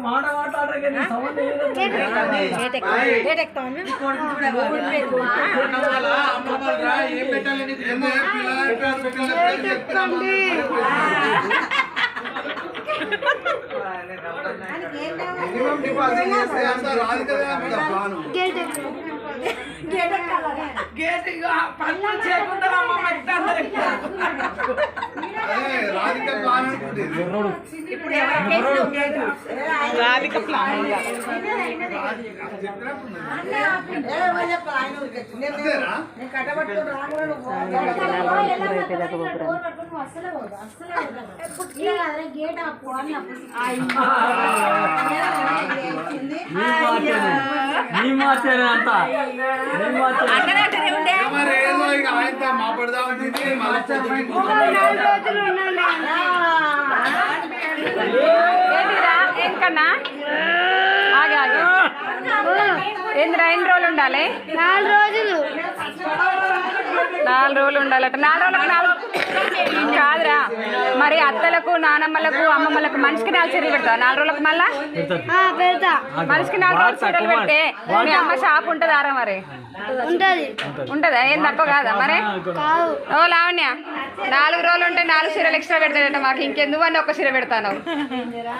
మాట మాట్లాడరు రాధిక ప్లాన్ ఏంటన్నా ఏంద్రా ఎన్ని రోజులు ఉండాలి? 4 రోజులు. 4 రోజులు ఉండాలట. 4 రోజులకు కాదురా, మరి అత్తలకు నానమ్మలకు అమ్మమ్మలకు మనిషికి 4 చీరలు పెడతావా 4 రోజులకు? మళ్ళా పెడతా. మనిషికి 4 రోజులు చీరలు పెడితే మీ అమ్మ షాప్ ఉంటుందారా? మరి ఉంటదా? ఏం తప్ప కాదా మరి? ఓ లావణ్య, 4 రోజులు ఉంటే 4 చీరలు ఎక్స్ట్రా పెడతాడట. మాకు ఇంకెందుకు అని 1 చీర పెడతాను. మీరు